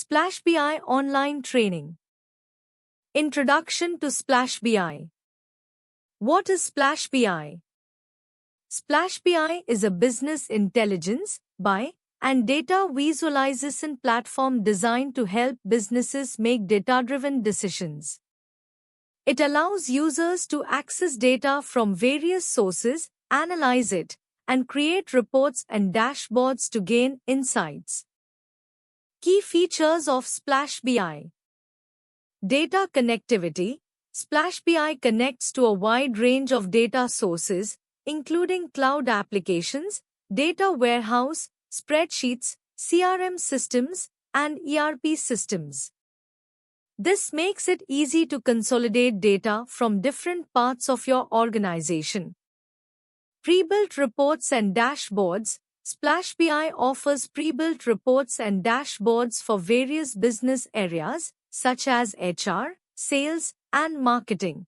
Splash BI Online Training. Introduction to Splash BI. What is Splash BI? Splash BI is a business intelligence, BI, and data visualization platform designed to help businesses make data-driven decisions. It allows users to access data from various sources, analyze it, and create reports and dashboards to gain insights. Key features of Splash BI. Data connectivity. Splash BI connects to a wide range of data sources, including cloud applications, data warehouse, spreadsheets, CRM systems, and ERP systems. This makes it easy to consolidate data from different parts of your organization. Pre-built reports and dashboards. Splash BI offers pre-built reports and dashboards for various business areas, such as HR, sales, and marketing.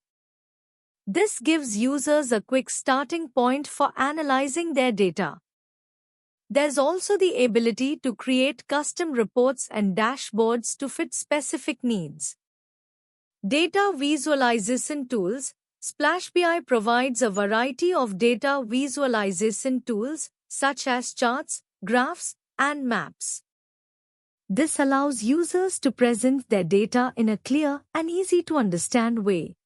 This gives users a quick starting point for analyzing their data. There's also the ability to create custom reports and dashboards to fit specific needs. Data visualization tools. Splash BI provides a variety of data visualization tools, such as charts, graphs, and maps. This allows users to present their data in a clear and easy-to-understand way.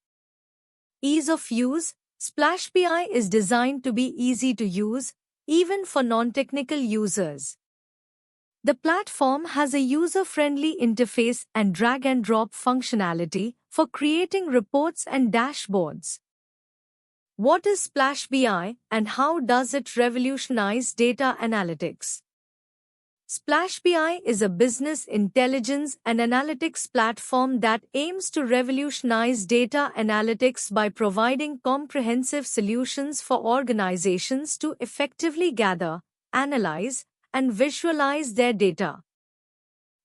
Ease of use. Splash BI is designed to be easy to use, even for non-technical users. The platform has a user-friendly interface and drag-and-drop functionality for creating reports and dashboards. What is Splash BI and how does it revolutionize data analytics? Splash BI is a business intelligence and analytics platform that aims to revolutionize data analytics by providing comprehensive solutions for organizations to effectively gather, analyze, and visualize their data.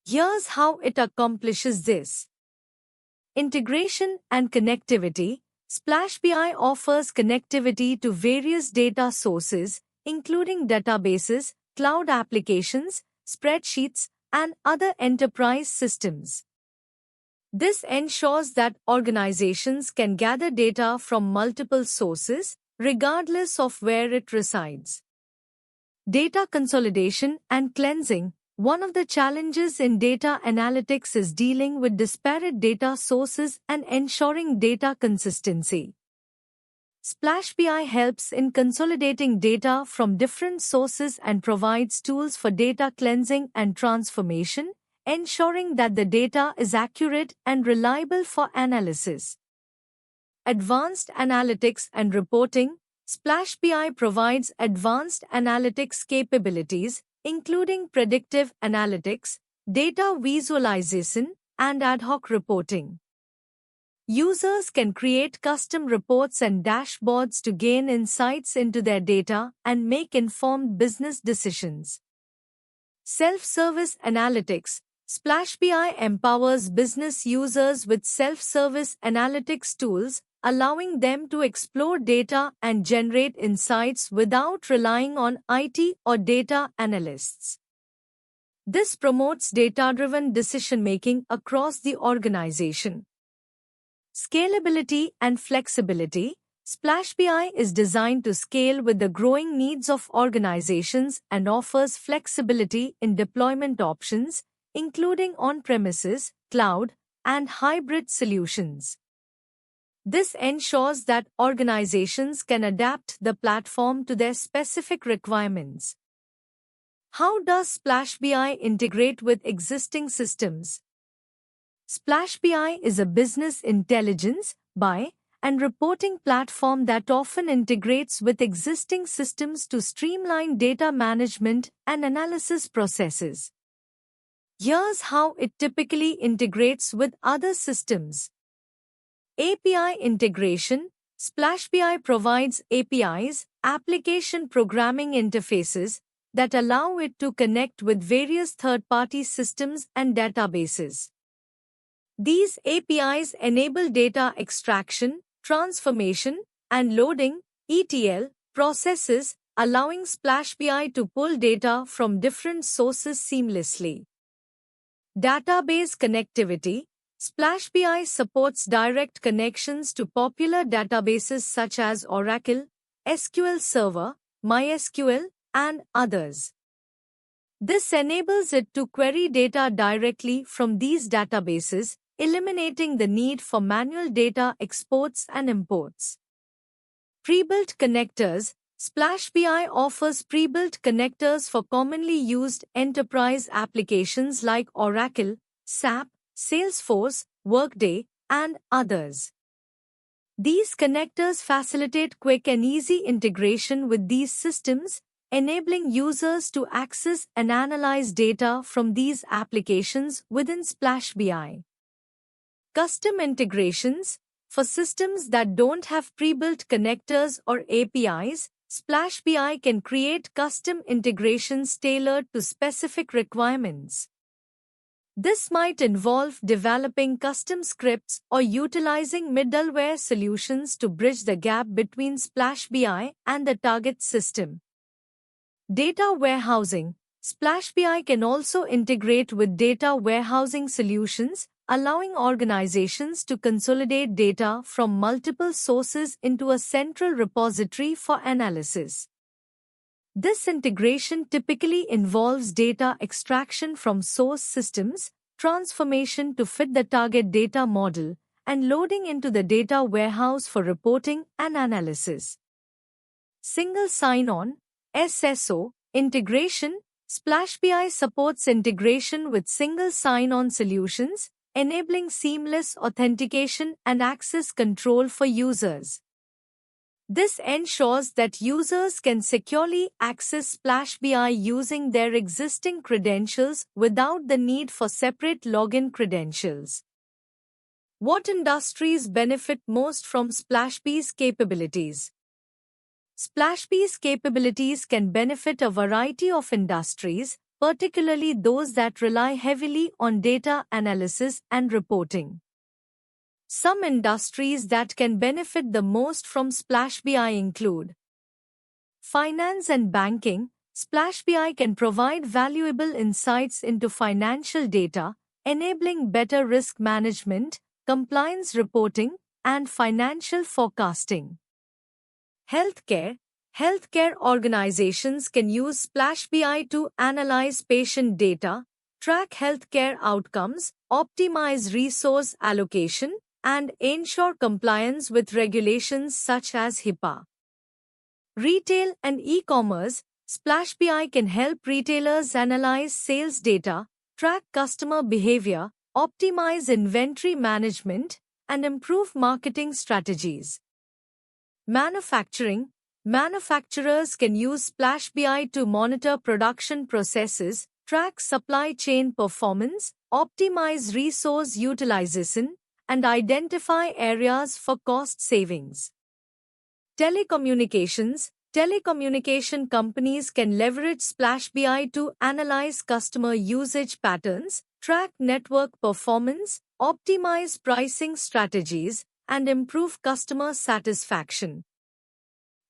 Here's how it accomplishes this. Integration and connectivity. Splash BI offers connectivity to various data sources, including databases, cloud applications, spreadsheets, and other enterprise systems. This ensures that organizations can gather data from multiple sources, regardless of where it resides. Data consolidation and cleansing. One of the challenges in data analytics is dealing with disparate data sources and ensuring data consistency. Splash BI helps in consolidating data from different sources and provides tools for data cleansing and transformation, ensuring that the data is accurate and reliable for analysis. Advanced analytics and reporting. Splash BI provides advanced analytics capabilities, including predictive analytics, data visualization, and ad hoc reporting. Users can create custom reports and dashboards to gain insights into their data and make informed business decisions. Self-service analytics. Splash BI empowers business users with self-service analytics tools, allowing them to explore data and generate insights without relying on IT or data analysts. This promotes data-driven decision-making across the organization. Scalability and flexibility. Splash BI is designed to scale with the growing needs of organizations and offers flexibility in deployment options, including on-premises, cloud, and hybrid solutions. This ensures that organizations can adapt the platform to their specific requirements. How does Splash BI integrate with existing systems? Splash BI is a business intelligence, BI, and reporting platform that often integrates with existing systems to streamline data management and analysis processes. Here's how it typically integrates with other systems. API integration. Splash BI provides APIs, application programming interfaces, that allow it to connect with various third-party systems and databases. These APIs enable data extraction, transformation, and loading (ETL) processes, allowing Splash BI to pull data from different sources seamlessly. Database connectivity. Splash BI supports direct connections to popular databases such as Oracle, SQL Server, MySQL, and others. This enables it to query data directly from these databases, eliminating the need for manual data exports and imports. Pre-built connectors. Splash BI offers pre-built connectors for commonly used enterprise applications like Oracle, SAP, Salesforce, Workday, and others. These connectors facilitate quick and easy integration with these systems, enabling users to access and analyze data from these applications within Splash BI. Custom integrations. For systems that don't have pre-built connectors or APIs, Splash BI can create custom integrations tailored to specific requirements. This might involve developing custom scripts or utilizing middleware solutions to bridge the gap between Splash BI and the target system. Data warehousing. Splash BI can also integrate with data warehousing solutions, allowing organizations to consolidate data from multiple sources into a central repository for analysis. This integration typically involves data extraction from source systems, transformation to fit the target data model, and loading into the data warehouse for reporting and analysis. Single sign-on (SSO) integration. Splash BI supports integration with single sign-on solutions, enabling seamless authentication and access control for users. This ensures that users can securely access Splash BI using their existing credentials without the need for separate login credentials. What industries benefit most from Splash BI's capabilities? Splash BI's capabilities can benefit a variety of industries, particularly those that rely heavily on data analysis and reporting. Some industries that can benefit the most from Splash BI include finance and banking. Splash BI can provide valuable insights into financial data, enabling better risk management, compliance reporting, and financial forecasting. Healthcare. Healthcare organizations can use Splash BI to analyze patient data, track healthcare outcomes, optimize resource allocation, and ensure compliance with regulations such as HIPAA. Retail and e-commerce. Splash BI can help retailers analyze sales data, track customer behavior, optimize inventory management, and improve marketing strategies. Manufacturing. Manufacturers can use Splash BI to monitor production processes, track supply chain performance, optimize resource utilization, and identify areas for cost savings. Telecommunications. Telecommunication companies can leverage Splash BI to analyze customer usage patterns, track network performance, optimize pricing strategies, and improve customer satisfaction.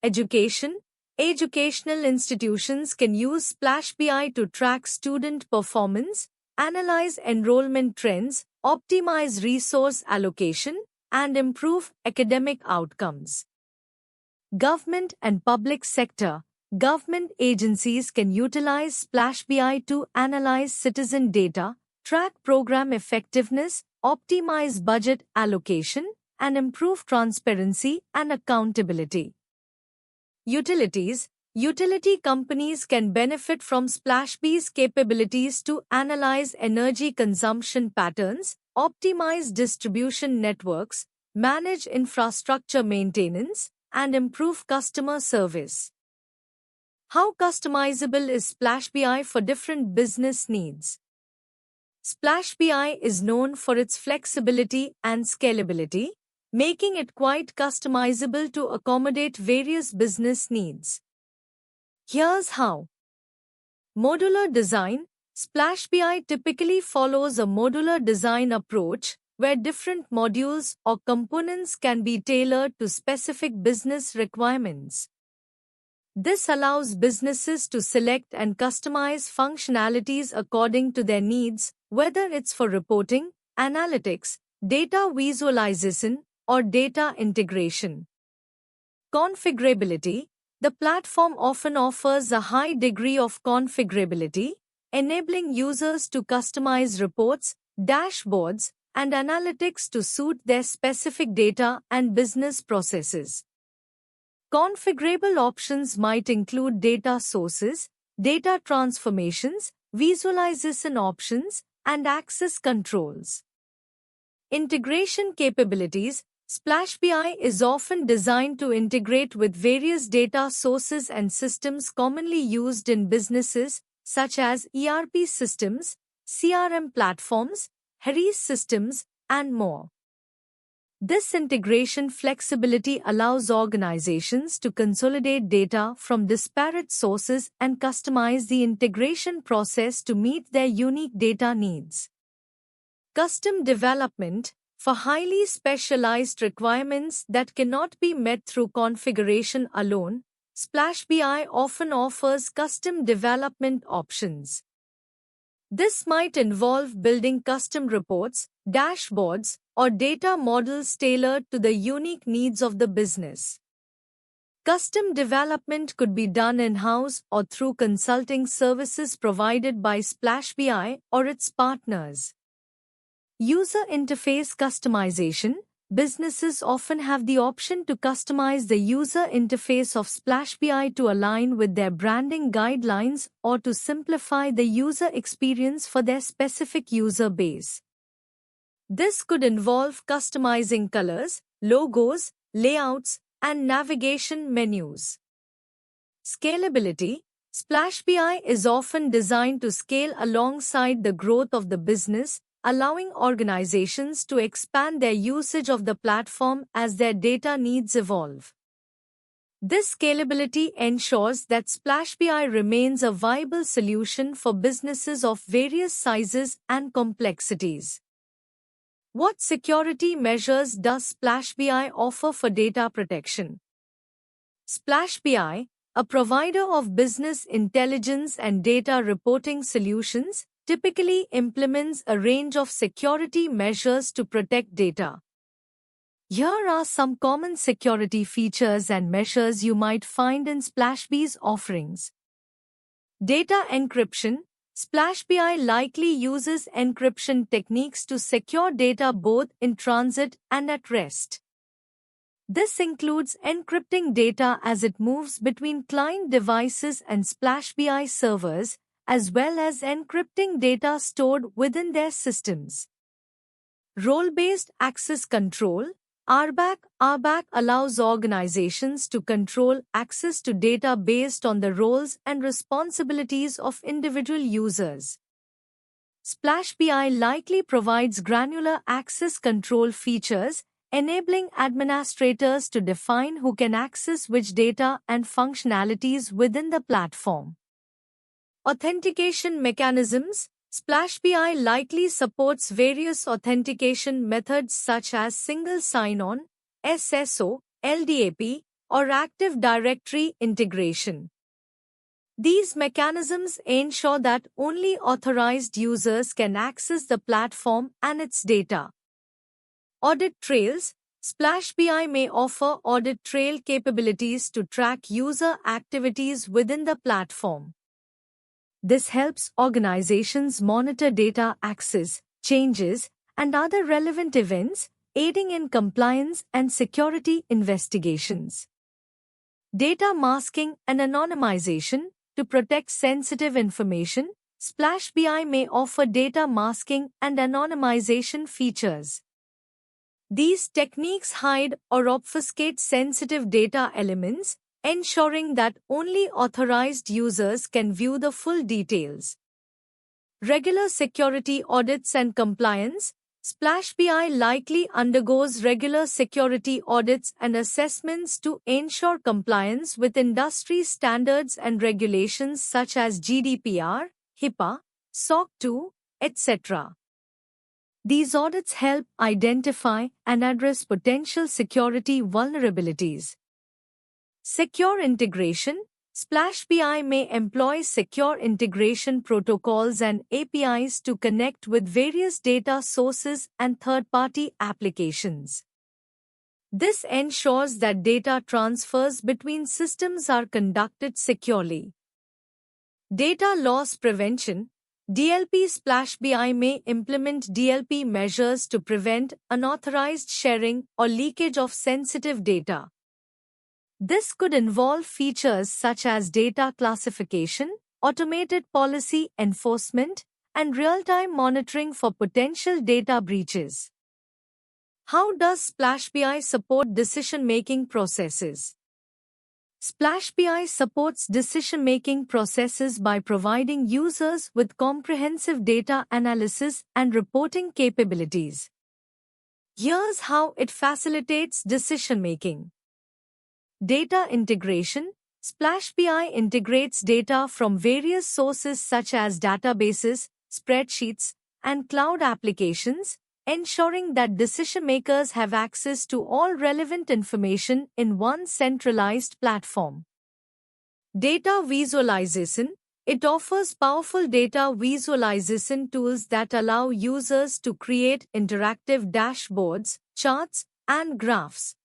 Education. Educational institutions can use Splash BI to track student performance, analyze enrollment trends, optimize resource allocation, and improve academic outcomes. Government and public sector. Government agencies can utilize Splash BI to analyze citizen data, track program effectiveness, optimize budget allocation, and improve transparency and accountability. Utilities. Utility companies can benefit from Splash BI's capabilities to analyze energy consumption patterns, optimize distribution networks, manage infrastructure maintenance, and improve customer service. How customizable is Splash BI for different business needs? Splash BI is known for its flexibility and scalability, making it quite customizable to accommodate various business needs. Here's how. Modular design. Splash BI typically follows a modular design approach where different modules or components can be tailored to specific business requirements. This allows businesses to select and customize functionalities according to their needs whether it's for reporting, analytics, data visualization, or data integration. Configurability. The platform often offers a high degree of configurability, enabling users to customize reports, dashboards, and analytics to suit their specific data and business processes. Configurable options might include data sources, data transformations, visualization options, and access controls. Integration capabilities. Splash BI is often designed to integrate with various data sources and systems commonly used in businesses, such as ERP systems, CRM platforms, HRIS systems, and more. This integration flexibility allows organizations to consolidate data from disparate sources and customize the integration process to meet their unique data needs. Custom development. For highly specialized requirements that cannot be met through configuration alone, Splash BI often offers custom development options. This might involve building custom reports, dashboards, or data models tailored to the unique needs of the business. Custom development could be done in-house or through consulting services provided by Splash BI or its partners. User interface customization. Businesses often have the option to customize the user interface of Splash BI to align with their branding guidelines or to simplify the user experience for their specific user base. This could involve customizing colors, logos, layouts, and navigation menus. Scalability. Splash BI is often designed to scale alongside the growth of the business, allowing organizations to expand their usage of the platform as their data needs evolve. This scalability ensures that Splash BI remains a viable solution for businesses of various sizes and complexities. What security measures does Splash BI offer for data protection? Splash BI, a provider of business intelligence and data reporting solutions, typically implements a range of security measures to protect data. Here are some common security features and measures you might find in Splash BI's offerings. Data encryption. Splash BI likely uses encryption techniques to secure data both in transit and at rest. This includes encrypting data as it moves between client devices and Splash BI servers, as well as encrypting data stored within their systems. Role-based access control. RBAC allows organizations to control access to data based on the roles and responsibilities of individual users. Splash BI likely provides granular access control features, enabling administrators to define who can access which data and functionalities within the platform. Authentication mechanisms. Splash BI likely supports various authentication methods such as single sign-on, SSO, LDAP, or Active Directory integration. These mechanisms ensure that only authorized users can access the platform and its data. Audit trails. Splash BI may offer audit trail capabilities to track user activities within the platform. This helps organizations monitor data access, changes, and other relevant events, aiding in compliance and security investigations. Data masking and anonymization. To protect sensitive information, Splash BI may offer data masking and anonymization features. These techniques hide or obfuscate sensitive data elements, ensuring that only authorized users can view the full details. Regular security audits and compliance. Splash BI likely undergoes regular security audits and assessments to ensure compliance with industry standards and regulations such as GDPR, HIPAA, SOC 2, etc. These audits help identify and address potential security vulnerabilities. Secure integration. Splash BI may employ secure integration protocols and APIs to connect with various data sources and third-party applications. This ensures that data transfers between systems are conducted securely. Data loss prevention. DLP Splash BI may implement DLP measures to prevent unauthorized sharing or leakage of sensitive data. This could involve features such as data classification, automated policy enforcement, and real-time monitoring for potential data breaches. How does Splash BI support decision-making processes? Splash BI supports decision-making processes by providing users with comprehensive data analysis and reporting capabilities. Here's how it facilitates decision-making. Data integration. Splash BI integrates data from various sources such as databases, spreadsheets, and cloud applications, ensuring that decision-makers have access to all relevant information in one centralized platform. Data visualization. It offers powerful data visualization tools that allow users to create interactive dashboards, charts, and graphs.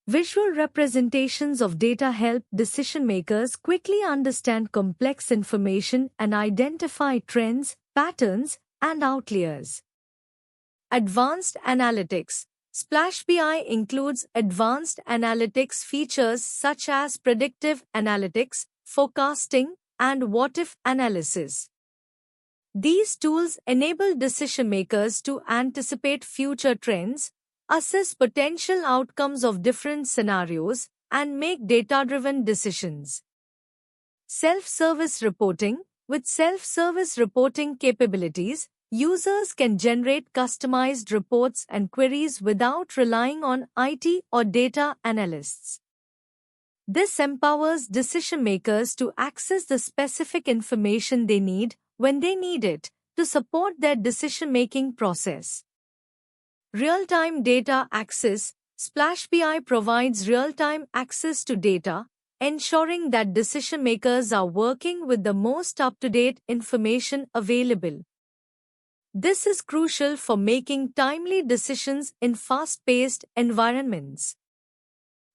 Visual representations of data help decision-makers quickly understand complex information and identify trends, patterns, and outliers. Advanced analytics. Splash BI includes advanced analytics features such as predictive analytics, forecasting, and what-if analysis. These tools enable decision-makers to anticipate future trends, assess potential outcomes of different scenarios, and make data-driven decisions. Self-service reporting. With self-service reporting capabilities, users can generate customized reports and queries without relying on IT or data analysts. This empowers decision-makers to access the specific information they need when they need it to support their decision-making process. Real-time data access. Splash BI provides real-time access to data, ensuring that decision-makers are working with the most up-to-date information available. This is crucial for making timely decisions in fast-paced environments.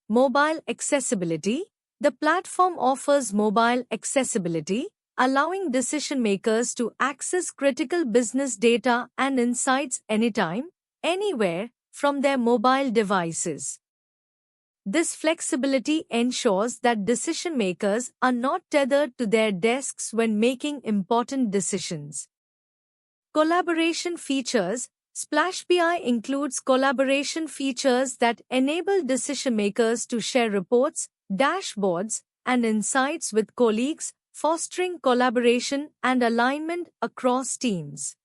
Mobile accessibility. The platform offers mobile accessibility, allowing decision-makers to access critical business data and insights anytime, anywhere, from their mobile devices. This flexibility ensures that decision-makers are not tethered to their desks when making important decisions. Collaboration features. Splash BI includes collaboration features that enable decision-makers to share reports, dashboards, and insights with colleagues, fostering collaboration and alignment across teams.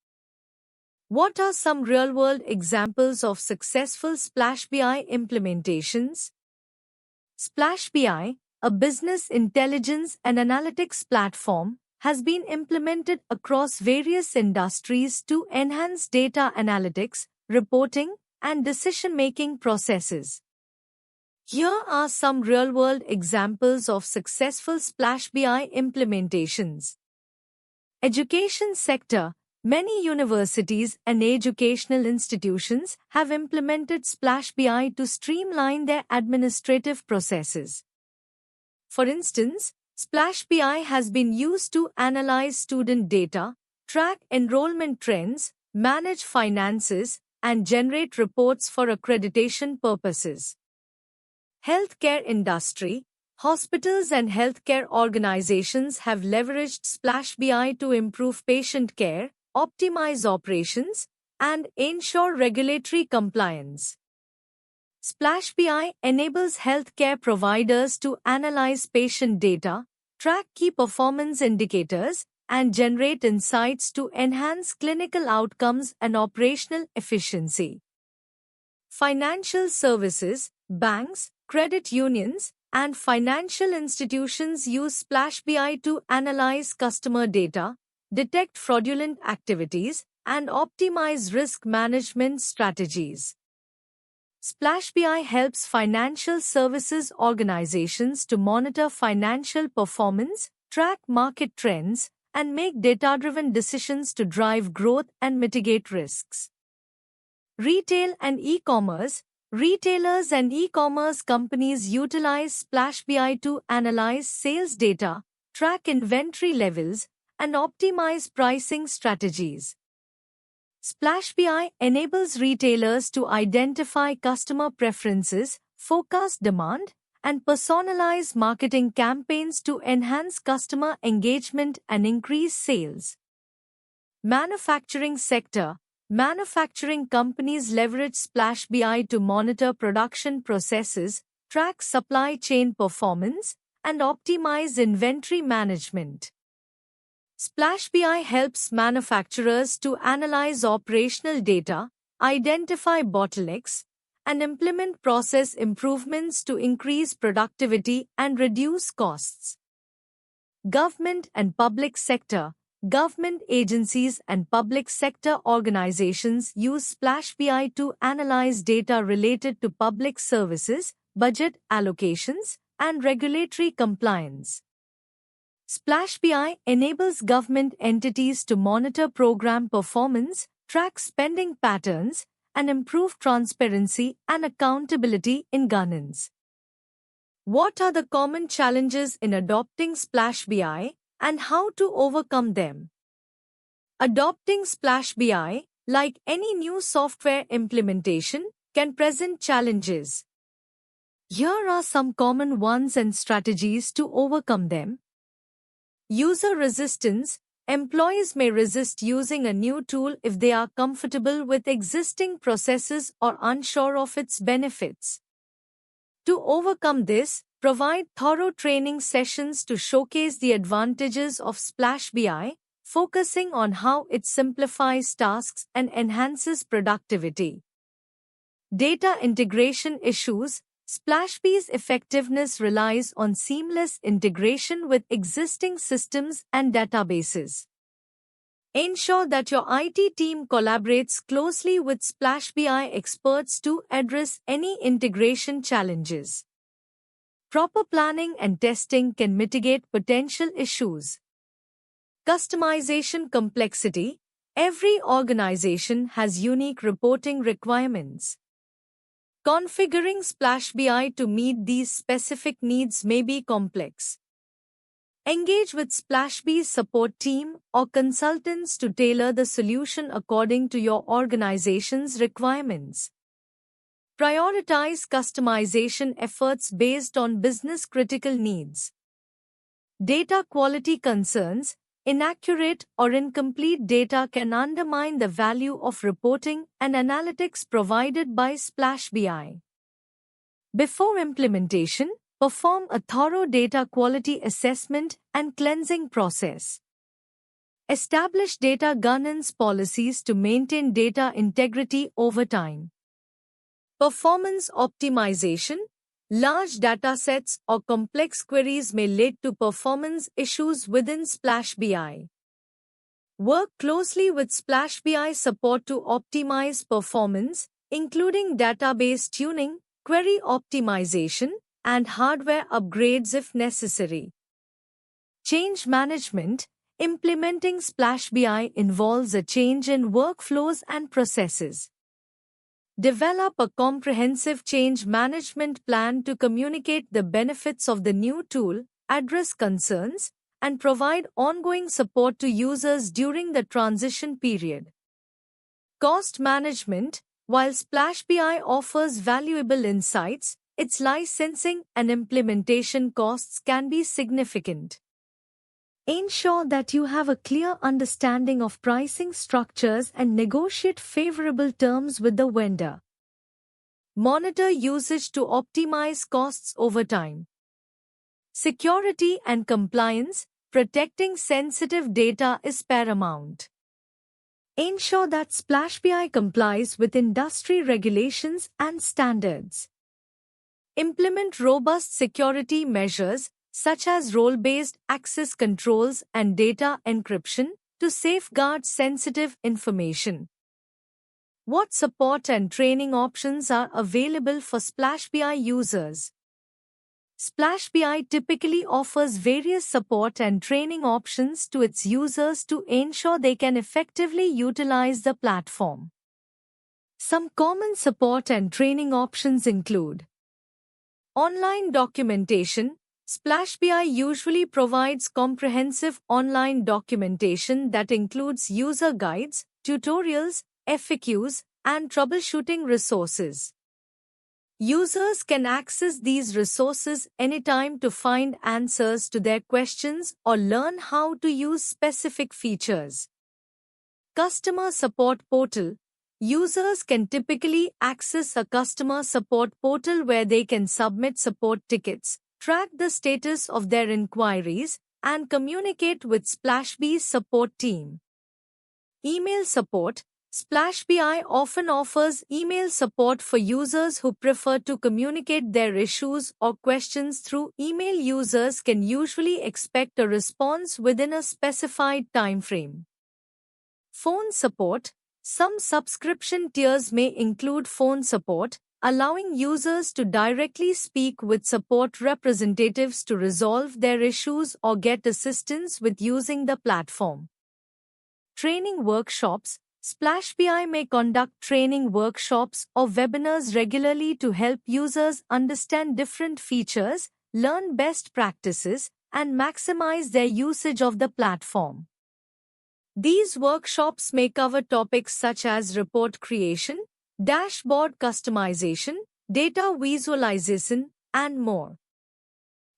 What are some real-world examples of successful Splash BI implementations? Splash BI, a business intelligence and analytics platform, has been implemented across various industries to enhance data analytics, reporting, and decision-making processes. Here are some real-world examples of successful Splash BI implementations. Education sector. Many universities and educational institutions have implemented Splash BI to streamline their administrative processes. For instance, Splash BI has been used to analyze student data, track enrollment trends, manage finances, and generate reports for accreditation purposes. Healthcare industry. Hospitals and healthcare organizations have leveraged Splash BI to improve patient care, optimize operations, and ensure regulatory compliance. Splash BI enables healthcare providers to analyze patient data, track key performance indicators, and generate insights to enhance clinical outcomes and operational efficiency. Financial services, banks, credit unions, and financial institutions use Splash BI to analyze customer data, detect fraudulent activities, and optimize risk management strategies. Splash BI helps financial services organizations to monitor financial performance, track market trends, and make data-driven decisions to drive growth and mitigate risks. Retail and e-commerce. Retailers and e-commerce companies utilize Splash BI to analyze sales data, track inventory levels, and optimize pricing strategies. Splash BI enables retailers to identify customer preferences, forecast demand, and personalize marketing campaigns to enhance customer engagement and increase sales. Manufacturing sector. Manufacturing companies leverage Splash BI to monitor production processes, track supply chain performance, and optimize inventory management. Splash BI helps manufacturers to analyze operational data, identify bottlenecks, and implement process improvements to increase productivity and reduce costs. Government and public sector. Government agencies and public sector organizations use Splash BI to analyze data related to public services, budget allocations, and regulatory compliance. Splash BI enables government entities to monitor program performance, track spending patterns, and improve transparency and accountability in governance. What are the common challenges in adopting Splash BI, and how to overcome them? Adopting Splash BI, like any new software implementation, can present challenges. Here are some common ones and strategies to overcome them. User resistance. Employees may resist using a new tool if they are comfortable with existing processes or unsure of its benefits. To overcome this, provide thorough training sessions to showcase the advantages of Splash BI, focusing on how it simplifies tasks and enhances productivity. Data integration issues. Splash BI's effectiveness relies on seamless integration with existing systems and databases. Ensure that your IT team collaborates closely with Splash BI experts to address any integration challenges. Proper planning and testing can mitigate potential issues. Customization complexity. Every organization has unique reporting requirements. Configuring Splash BI to meet these specific needs may be complex. Engage with Splash BI's support team or consultants to tailor the solution according to your organization's requirements. Prioritize customization efforts based on business-critical needs. Data quality concerns. Inaccurate or incomplete data can undermine the value of reporting and analytics provided by Splash BI. Before implementation, perform a thorough data quality assessment and cleansing process. Establish data governance policies to maintain data integrity over time. Performance optimization. Large datasets or complex queries may lead to performance issues within Splash BI. Work closely with Splash BI support to optimize performance, including database tuning, query optimization, and hardware upgrades if necessary. Change management. Implementing Splash BI involves a change in workflows and processes. Develop a comprehensive change management plan to communicate the benefits of the new tool, address concerns, and provide ongoing support to users during the transition period. Cost management. While Splash BI offers valuable insights, its licensing and implementation costs can be significant. Ensure that you have a clear understanding of pricing structures and negotiate favorable terms with the vendor. Monitor usage to optimize costs over time. Security and compliance. Protecting sensitive data is paramount. Ensure that Splash BI complies with industry regulations and standards. Implement robust security measures, such as role-based access controls and data encryption, to safeguard sensitive information. What support and training options are available for Splash BI users? Splash BI typically offers various support and training options to its users to ensure they can effectively utilize the platform. Some common support and training options include online documentation. Splash BI usually provides comprehensive online documentation that includes user guides, tutorials, FAQs, and troubleshooting resources. Users can access these resources anytime to find answers to their questions or learn how to use specific features. Customer Support Portal. Users can typically access a customer support portal where they can submit support tickets, track the status of their inquiries, and communicate with SplashBee's support team. Email support. Splash BI often offers email support for users who prefer to communicate their issues or questions through email. Users can usually expect a response within a specified time frame. Phone support. Some subscription tiers may include phone support, allowing users to directly speak with support representatives to resolve their issues or get assistance with using the platform. Training workshops. Splash BI may conduct training workshops or webinars regularly to help users understand different features, learn best practices, and maximize their usage of the platform. These workshops may cover topics such as report creation, dashboard customization, data visualization, and more.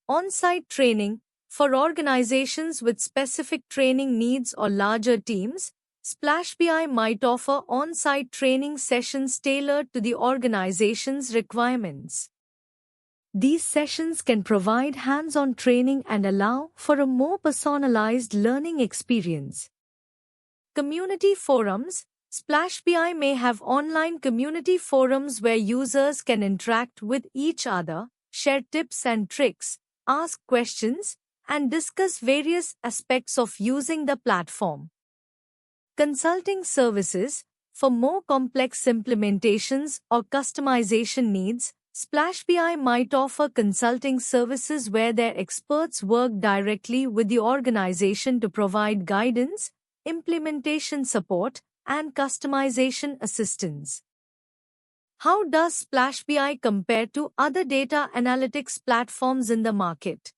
On-site training. For organizations with specific training needs or larger teams, Splash BI might offer on-site training sessions tailored to the organization's requirements. These sessions can provide hands-on training and allow for a more personalized learning experience. Community forums. Splash BI may have online community forums where users can interact with each other, share tips and tricks, ask questions, and discuss various aspects of using the platform. Consulting services. For more complex implementations or customization needs, Splash BI might offer consulting services where their experts work directly with the organization to provide guidance, implementation support, and customization assistance. How does Splash BI compare to other data analytics platforms in the market?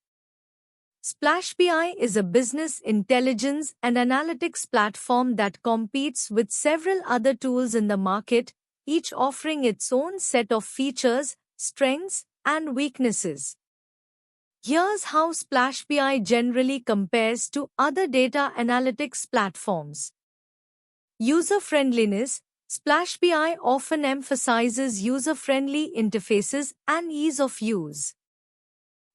Splash BI is a business intelligence and analytics platform that competes with several other tools in the market, each offering its own set of features, strengths, and weaknesses. Here's how Splash BI generally compares to other data analytics platforms. User-friendliness. Splash BI often emphasizes user-friendly interfaces and ease of use.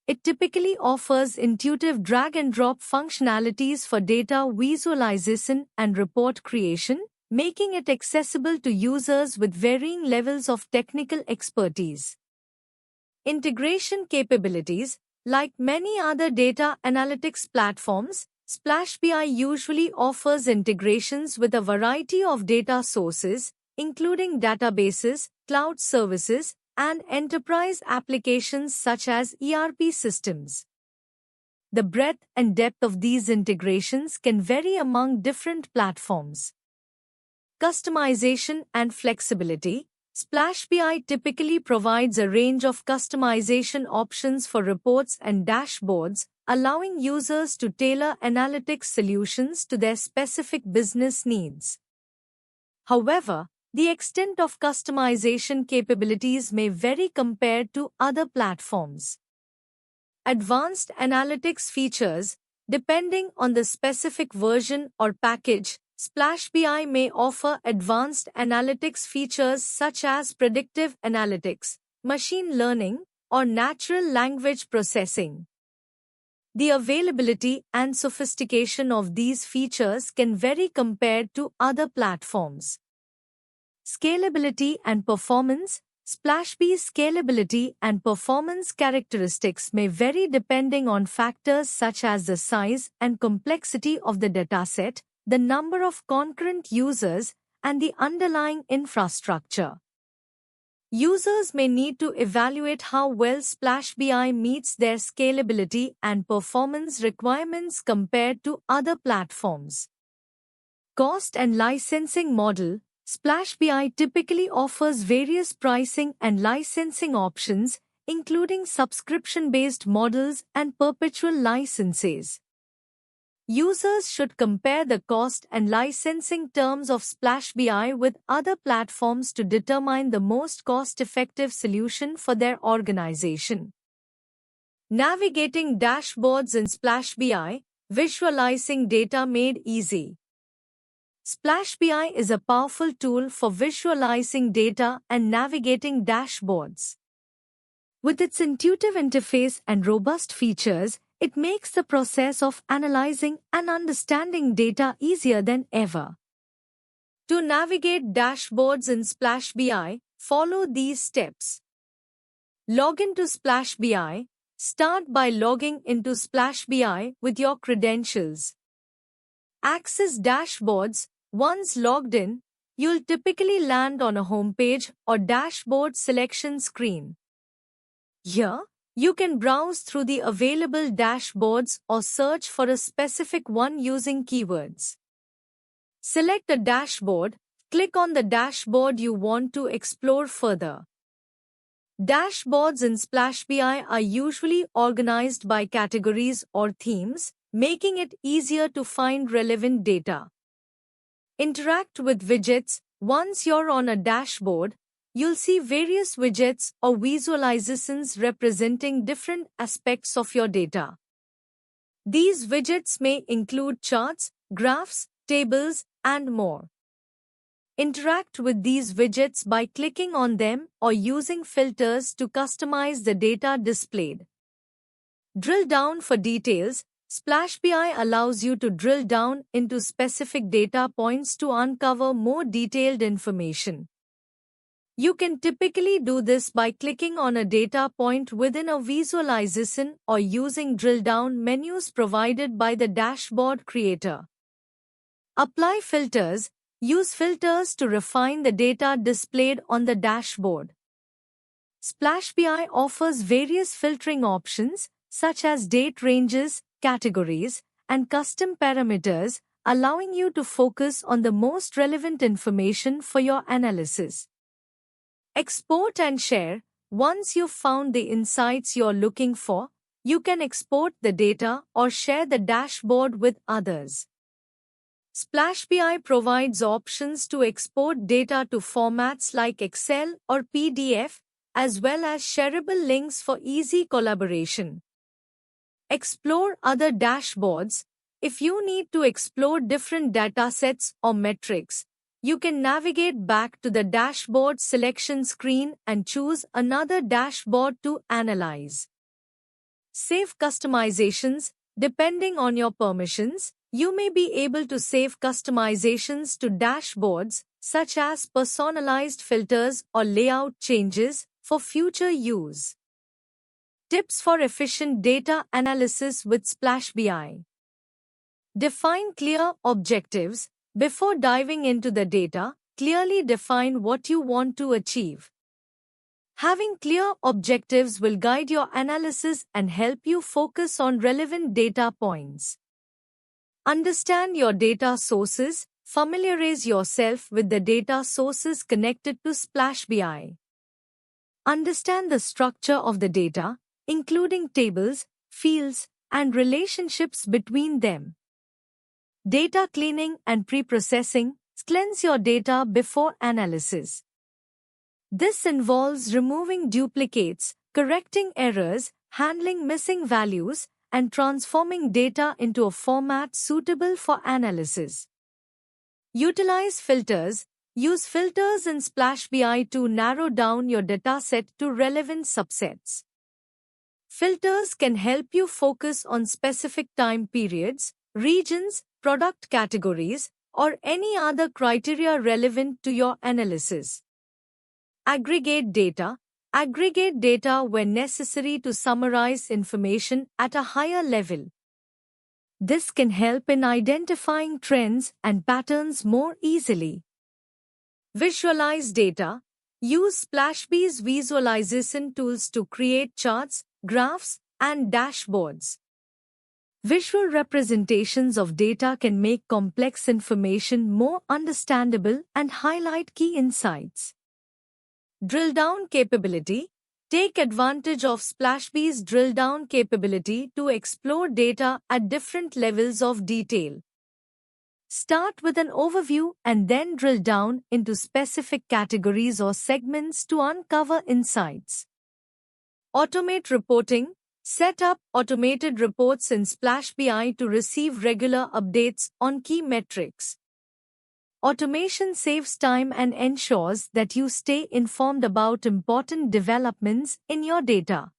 It typically offers intuitive drag-and-drop functionalities for data visualization and report creation, making it accessible to users with varying levels of technical expertise. Integration capabilities. Like many other data analytics platforms, Splash BI usually offers integrations with a variety of data sources, including databases, cloud services, and enterprise applications such as ERP systems. The breadth and depth of these integrations can vary among different platforms. Customization and flexibility. Splash BI typically provides a range of customization options for reports and dashboards, allowing users to tailor analytics solutions to their specific business needs. However, the extent of customization capabilities may vary compared to other platforms. Advanced analytics features. Depending on the specific version or package, Splash BI may offer advanced analytics features such as predictive analytics, machine learning, or natural language processing. The availability and sophistication of these features can vary compared to other platforms. Scalability and performance. SplashBee's scalability and performance characteristics may vary depending on factors such as the size and complexity of the dataset, the number of concurrent users, and the underlying infrastructure. Users may need to evaluate how well Splash BI meets their scalability and performance requirements compared to other platforms. Cost and licensing model. Splash BI typically offers various pricing and licensing options, including subscription-based models and perpetual licenses. Users should compare the cost and licensing terms of Splash BI with other platforms to determine the most cost-effective solution for their organization. Navigating dashboards in Splash BI. Visualizing data made easy. Splash BI is a powerful tool for visualizing data and navigating dashboards. With its intuitive interface and robust features, it makes the process of analyzing and understanding data easier than ever. To navigate dashboards in Splash BI, follow these steps. Log into Splash BI. Start by logging into Splash BI with your credentials. Access dashboards. Once logged in, you'll typically land on a homepage or dashboard selection screen. Here, you can browse through the available dashboards or search for a specific one using keywords. Select a dashboard, click on the dashboard you want to explore further. Dashboards in Splash BI are usually organized by categories or themes, making it easier to find relevant data. Interact with widgets. Once you're on a dashboard, you'll see various widgets or visualizations representing different aspects of your data. These widgets may include charts, graphs, tables, and more. Interact with these widgets by clicking on them or using filters to customize the data displayed. Drill down for details. Splash BI allows you to drill down into specific data points to uncover more detailed information. You can typically do this by clicking on a data point within a visualization or using drill-down menus provided by the dashboard creator. Apply filters. Use filters to refine the data displayed on the dashboard. Splash BI offers various filtering options, such as date ranges, categories, and custom parameters, allowing you to focus on the most relevant information for your analysis. Export and share. Once you've found the insights you're looking for, you can export the data or share the dashboard with others. Splash BI provides options to export data to formats like Excel or PDF, as well as shareable links for easy collaboration. Explore other dashboards. If you need to explore different datasets or metrics, you can navigate back to the dashboard selection screen and choose another dashboard to analyze. Save customizations. Depending on your permissions, you may be able to save customizations to dashboards, such as personalized filters or layout changes, for future use. Tips for efficient data analysis with Splash BI. Define clear objectives. Before diving into the data, clearly define what you want to achieve. Having clear objectives will guide your analysis and help you focus on relevant data points. Understand your data sources. Familiarize yourself with the data sources connected to Splash BI. Understand the structure of the data, including tables, fields, and relationships between them. Data cleaning and preprocessing. Cleanse your data before analysis. This involves removing duplicates, correcting errors, handling missing values, and transforming data into a format suitable for analysis. Utilize filters. Use filters in Splash BI to narrow down your dataset to relevant subsets. Filters can help you focus on specific time periods, regions, product categories, or any other criteria relevant to your analysis. Aggregate data. Aggregate data when necessary to summarize information at a higher level. This can help in identifying trends and patterns more easily. Visualize data. Use SplashBee's visualization tools to create charts, graphs, and dashboards. Visual representations of data can make complex information more understandable and highlight key insights. Drill down capability. Take advantage of SplashBee's drill down capability to explore data at different levels of detail. Start with an overview and then drill down into specific categories or segments to uncover insights. Automate reporting. Set up automated reports in SplashBI to receive regular updates on key metrics. Automation saves time and ensures that you stay informed about important developments in your data.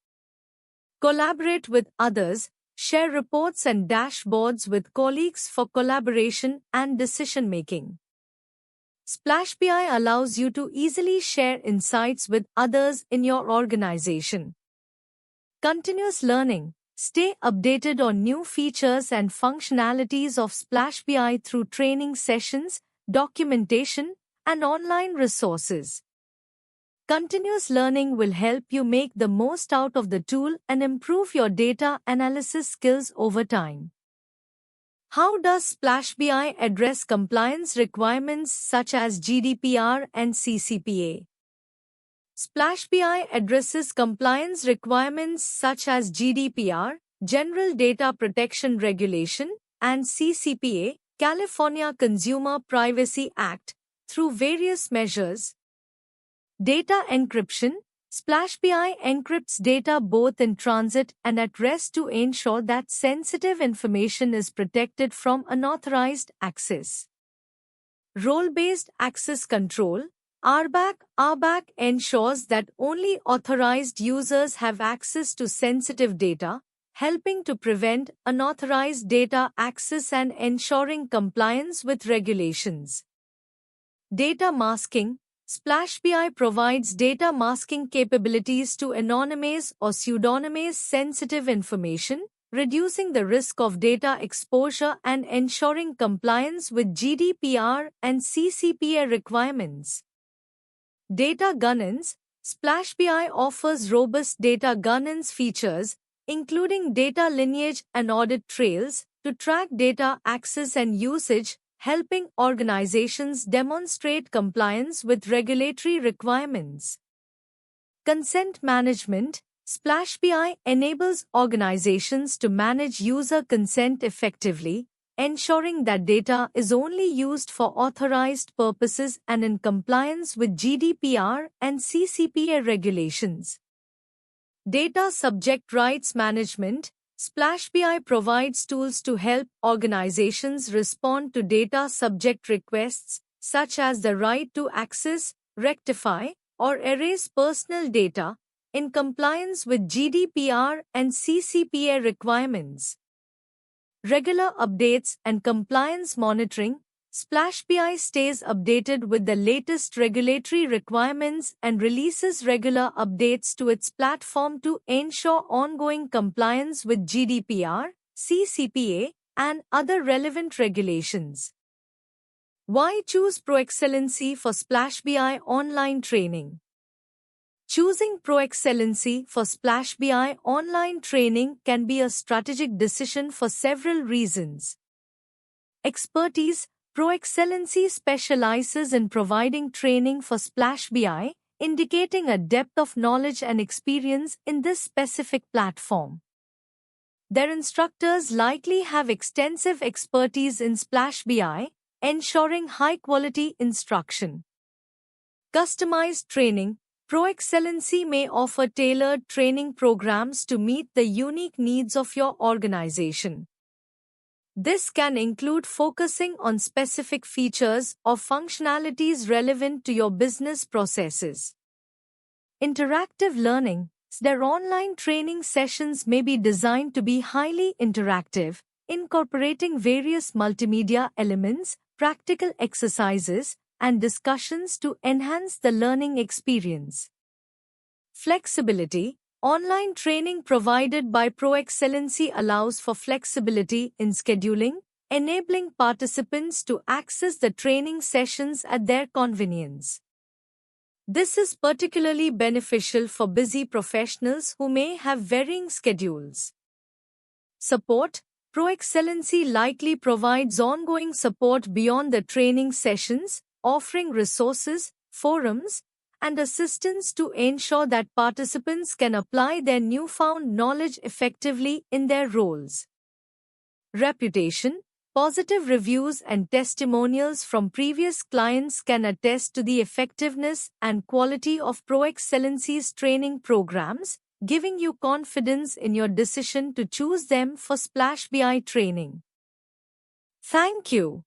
Collaborate with others. Share reports and dashboards with colleagues for collaboration and decision-making. SplashBI allows you to easily share insights with others in your organization. Continuous learning. Stay updated on new features and functionalities of SplashBI through training sessions, documentation, and online resources. Continuous learning will help you make the most out of the tool and improve your data analysis skills over time. How does SplashBI address compliance requirements such as GDPR and CCPA? SplashBI addresses compliance requirements such as GDPR, General Data Protection Regulation, and CCPA, California Consumer Privacy Act, through various measures. Data encryption. SplashBI encrypts data both in transit and at rest to ensure that sensitive information is protected from unauthorized access. Role-based access control. RBAC ensures that only authorized users have access to sensitive data, helping to prevent unauthorized data access and ensuring compliance with regulations. Data masking. SplashBI provides data masking capabilities to anonymize or pseudonymize sensitive information, reducing the risk of data exposure and ensuring compliance with GDPR and CCPA requirements. Data governance. SplashBI offers robust data governance features, including data lineage and audit trails, to track data access and usage, helping organizations demonstrate compliance with regulatory requirements. Consent management. SplashBI enables organizations to manage user consent effectively, ensuring that data is only used for authorized purposes and in compliance with GDPR and CCPA regulations. Data subject rights management. SplashBI provides tools to help organizations respond to data subject requests, such as the right to access, rectify, or erase personal data, in compliance with GDPR and CCPA requirements. Regular updates and compliance monitoring. SplashBI stays updated with the latest regulatory requirements and releases regular updates to its platform to ensure ongoing compliance with GDPR, CCPA, and other relevant regulations. Why choose ProExcellency for SplashBI online training? Choosing ProExcellency for SplashBI online training can be a strategic decision for several reasons. Expertise. ProExcellency specializes in providing training for SplashBI, indicating a depth of knowledge and experience in this specific platform. Their instructors likely have extensive expertise in SplashBI, ensuring high-quality instruction. Customized training. ProExcellency may offer tailored training programs to meet the unique needs of your organization. This can include focusing on specific features or functionalities relevant to your business processes. Interactive learning. Their online training sessions may be designed to be highly interactive, incorporating various multimedia elements, practical exercises, and discussions to enhance the learning experience. Flexibility. Online training provided by ProExcellency allows for flexibility in scheduling, enabling participants to access the training sessions at their convenience. This is particularly beneficial for busy professionals who may have varying schedules. Support. ProExcellency likely provides ongoing support beyond the training sessions, offering resources, forums, and assistance to ensure that participants can apply their newfound knowledge effectively in their roles. Reputation. Positive reviews and testimonials from previous clients can attest to the effectiveness and quality of ProExcellency's training programs, giving you confidence in your decision to choose them for Splash BI training. Thank you.